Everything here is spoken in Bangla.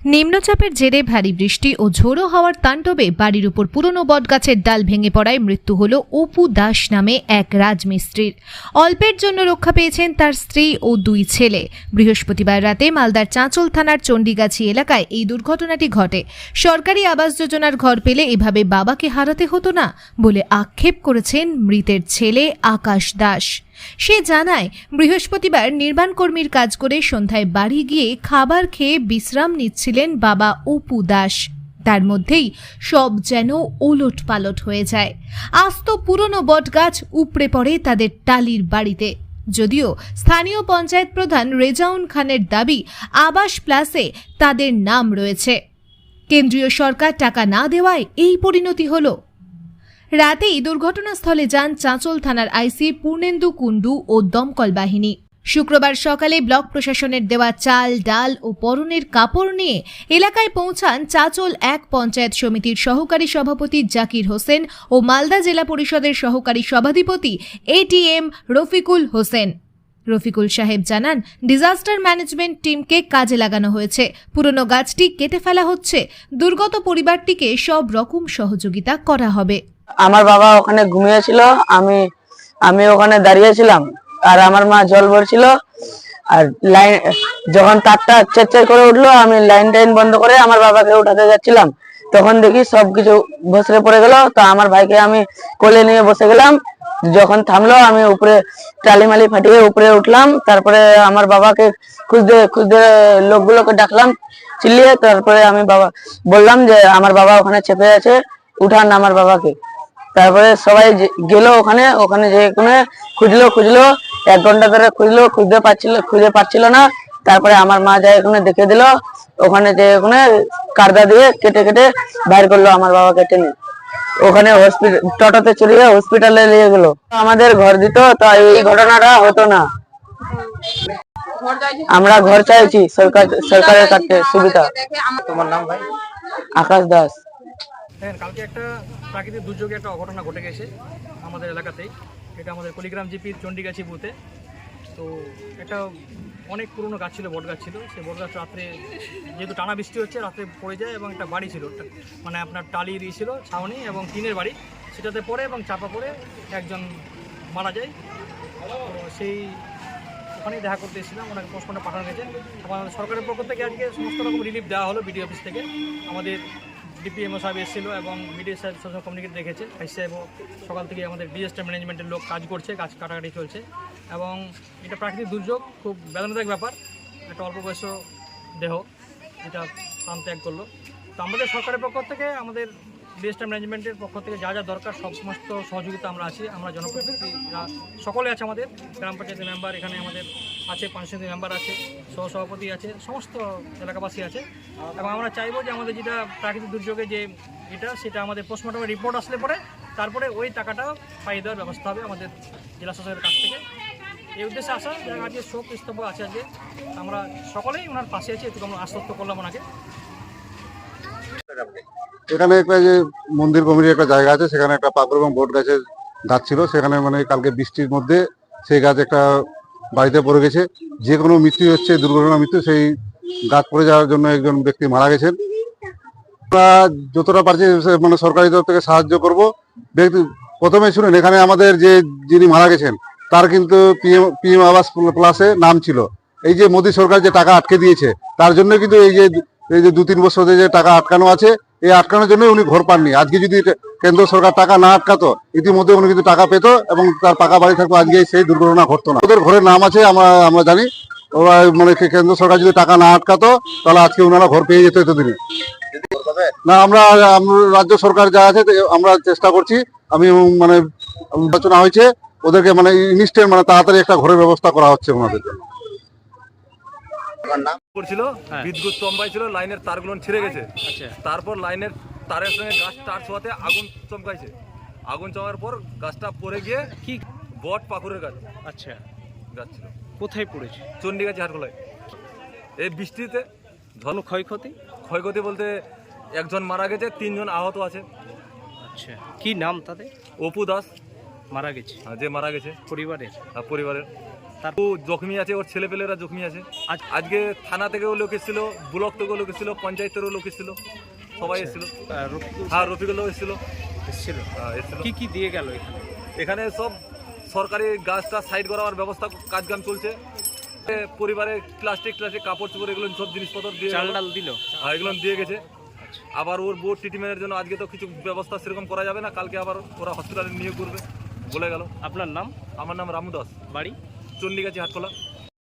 নিম্নচাপের জেরে ভারী বৃষ্টি ও ঝোড়ো হাওয়ার তাণ্ডবে বাড়ির উপর পুরনো বটগাছের ডাল ভেঙে পড়ায় মৃত্যু হল অপু দাস নামে এক রাজমিস্ত্রির। অল্পের জন্য রক্ষা পেয়েছেন তার স্ত্রী ও দুই ছেলে। বৃহস্পতিবার রাতে মালদার চাঁচল থানার চণ্ডীগাছি এলাকায় এই দুর্ঘটনাটি ঘটে। সরকারি আবাস যোজনার ঘর পেলে এভাবে বাবাকে হারাতে হতো না বলে আক্ষেপ করেছেন মৃতের ছেলে আকাশ দাস। সে জানায়, বৃহস্পতিবার নির্মাণ কর্মীর কাজ করে সন্ধ্যায় বাড়ি গিয়ে খাবার খেয়ে বিশ্রাম নিচ্ছিলেন বাবা অপু দাস। তার মধ্যেই সব যেন ওলট পালট হয়ে যায়। আস্ত পুরনো বটগাছ উপড়ে পড়ে তাদের টালির বাড়িতে। যদিও স্থানীয় পঞ্চায়েত প্রধান রেজাউন খানের দাবি, আবাস প্লাসে তাদের নাম রয়েছে। কেন্দ্রীয় সরকার টাকা না দেওয়ায় এই পরিণতি হলো। রাতেই দুর্ঘটনাস্থলে যান চাঁচল থানার আইসি পূর্ণেন্দু কুণ্ডু ও দমকল বাহিনী। শুক্রবার সকালে ব্লক প্রশাসনের দেওয়া চাল, ডাল ও পরনের কাপড় নিয়ে এলাকায় পৌঁছান চাঁচল এক পঞ্চায়েত সমিতির সহকারী সভাপতি জাকির হোসেন ও মালদা জেলা পরিষদের সহকারী সভাধিপতি এটিএম রফিকুল হোসেন। রফিকুল সাহেব জানান, ডিজাস্টার ম্যানেজমেন্ট টিমকে কাজে লাগানো হয়েছে। পুরনো গাছটি কেটে ফেলা হচ্ছে। দুর্গত পরিবারটিকে সব রকম সহযোগিতা করা হবে। আমার বাবা ওখানে ঘুমিয়েছিল, আমি ওখানে দাঁড়িয়েছিলাম, আর আমার মা জল ভরছিল। আর লাইন যখন তারটা চেঁচের করে উঠলো, আমি লাইন বন্ধ করে আমার বাবাকে উঠাতে যাচ্ছিলাম, তখন দেখি সবকিছু ভসরে পড়ে গেল। তো আমার ভাইকে আমি কোলে নিয়ে বসে গেলাম। যখন থামলো, আমি উপরে টালিমালি ফাটিয়ে উপরে উঠলাম। তারপরে আমার বাবাকে খুঁজতে খুঁজতে লোকগুলোকে ডাকলাম চিল্লিয়ে। তারপরে আমি বললাম যে আমার বাবা ওখানে চেপে আছে, উঠান আমার বাবাকে। তারপরে সবাই গেল ওখানে যে খুঁজলো 1 ঘন্টা ধরে খুঁজে পাচ্ছিল না। তারপরে আমার মা যায় ওখানে দেখে দিল, ওখানে যে কারদা দিয়ে কেটে কেটে বাইর করলো আমার বাবাকে টেনে। ওখানে টোটোতে চড়িয়ে হসপিটালে নিয়ে গেল। আমাদের ঘর দিত, তো এই ঘটনাটা হতো না। আমরা ঘর চাইছি সরকারের কাছে সুবিধা। তোমার নাম ভাই? আকাশ দাস। দেখেন, কালকে একটা প্রাকৃতিক দুর্যোগে একটা অঘটনা ঘটে গেছে আমাদের এলাকাতেই। এটা আমাদের কুড়িগ্রাম জিপির চণ্ডীগাছি বুথে। তো একটা অনেক পুরনো গাছ ছিল, বট গাছ ছিল। সেই বট গাছ রাত্রে, যেহেতু টানা বৃষ্টি হচ্ছে, রাত্রে পড়ে যায় এবং একটা বাড়ি ছিল, মানে আপনার টালির ছিল, ছাউনি এবং টিনের বাড়ি, সেটাতে পড়ে এবং চাপা পড়ে একজন মারা যায়। তো সেই ওখানেই দেখা করতে এসেছিলাম, ওনাকে পোস্টমর্টমে পাঠানো গেছে। আমাদের সরকারের পক্ষ থেকে আজকে সমস্ত রকম রিলিফ দেওয়া হলো বিডিও অফিস থেকে। আমাদের ডিপিএমও সাহেব এসেছিলো এবং বিডিও সাহেব সোশ্যাল কমিউনিকেট দেখেছে। আইসি সাহেবও সকাল থেকে আমাদের ডিজাস্টার ম্যানেজমেন্টের লোক কাজ করছে, গাছ কাটাকাটি চলছে। এবং এটা প্রাকৃতিক দুর্যোগ, খুব বেদনাদায়ক ব্যাপার। একটা অল্প বয়স দেহ এটা প্রাণ ত্যাগ করলো। তো আমাদের সরকারের পক্ষ থেকে, আমাদের ডিজাস্টার ম্যানেজমেন্টের পক্ষ থেকে যা যা দরকার সমস্ত সহযোগিতা আমরা আছি। আমরা জনপ্রতিনিধিরা সকলে আছে, আমাদের গ্রাম পঞ্চায়েতের মেম্বার এখানে আমাদের আছে, পঞ্চায়েতের মেম্বার আছে, সহসভাপতি আছে, সমস্ত এলাকাবাসী আছে। এবং আমরা চাইবো যে আমাদের যেটা প্রাকৃতিক দুর্যোগে যে সেটা আমাদের পোস্টমর্টমের রিপোর্ট আসলে পরে তারপরে ওই টাকাটা পাইয়ে দেওয়ার ব্যবস্থা হবে আমাদের জেলা শাসকের কাছ থেকে। এই উদ্দেশ্যে আসা, আজকে শোক স্তব্ধ আছে আজকে। আমরা সকলেই ওনার পাশে আছি, একটু আমরা আশ্বস্ত করলাম ওনাকে। এখানে একটা যে মন্দির কমিটির একটা জায়গা আছে, সেখানে একটা পাকুড় এবং বট গাছের গাছ ছিল। সেখানে মানে কালকে বৃষ্টির মধ্যে সেই গাছ একটা বাড়িতে পড়ে গেছে। যে কোনো মৃত্যু হচ্ছে, দুর্ঘটনা মৃত্যু। সেই গাছ পড়ে যাওয়ার জন্য একজন ব্যক্তি মারা গেছেন। আমরা যতটা পারছি মানে সরকারি তরফ থেকে সাহায্য করব। ব্যক্তি প্রথমে শুনেন, এখানে আমাদের যিনি মারা গেছেন তার কিন্তু পিএম আবাস প্লাসে নাম ছিল। এই যে মোদী সরকার যে টাকা আটকে দিয়েছে, তার জন্য কিন্তু এই যে 2-3 বছর ধরে যে টাকা আটকানো আছে, এই আটকানোর জন্য উনি ঘর পাননি। আজকে যদি কেন্দ্র সরকার টাকা না আটকাতো, ইতিমধ্যে উনি কিন্তু টাকা পেতো এবং তার পাকা বাড়ি থাকতো, আজকে সেই দুর্ঘটনা ঘটতো না। ওদের ঘরের নাম আছে, আমরা জানি। ওরা মানে কেন্দ্র সরকার যদি টাকা না আটকাতো, তাহলে আজকে ওনারা ঘর পেয়ে যেত এতদিনে। না, আমরা রাজ্য সরকার যা আছে আমরা চেষ্টা করছি। আমি মানে আলোচনা হয়েছে, ওদেরকে মানে ইনস্ট্যান্ট মানে তাড়াতাড়ি একটা ঘরের ব্যবস্থা করা হচ্ছে ওনাদের জন্য। করছিল, বিদ্যুৎ চমকাই ছিল, লাইনের তারগুলো ছিঁড়ে গেছে। তারপর লাইনের তারের সঙ্গে গাছ তার ছোঁয়াতে আগুন চমকাইছে। আগুন চমকার পর গাছটা পড়ে গিয়ে কি বট পাকুড়ের গাছ। আচ্ছা, গাছ ছিল কোথায় পড়েছে? চণ্ডীগাছি হাটখোলায়। এই বৃষ্টিতে ধন ক্ষয়ক্ষতি? ক্ষয়ক্ষতি বলতে একজন মারা গেছে, 3 জন আহত আছে। আচ্ছা, কি নাম তাদের? অপু দাস মারা গেছে? যে মারা গেছে পরিবারের? পরিবারের। ও জখমি আছে, ওর ছেলেপেলেরা জখমি আছে। আজকে থানা থেকেও লোক এসেছিল, ব্লক থেকেও লোক এসেছিল, পঞ্চায়েতেরও লোক এসেছিল, সবাই এসেছিল। হ্যাঁ, রফিকুল্লাহ এসেছিল। এসেছিল। এসেছিল। কি কি দিয়ে গেল এখানে? এখানে সব সরকারি গাছটা সাইড করার ব্যবস্থা কাজকাম চলছে। পরিবারে প্লাস্টিক কাপড় চোপড় এগুলো সব জিনিসপত্র দিয়ে চাল ডাল দিল? এগুলো দিয়ে গেছে। আবার ওর বোর্ড ট্রিটমেন্টের জন্য আজকে তো কিছু ব্যবস্থা সেরকম করা যাবে না, কালকে আবার ওরা হসপিটালে নিয়ে করবে বলে গেল। আপনার নাম? আমার নাম রামু দাস, বাড়ি? চণ্ডীগাছি হাটখোলা।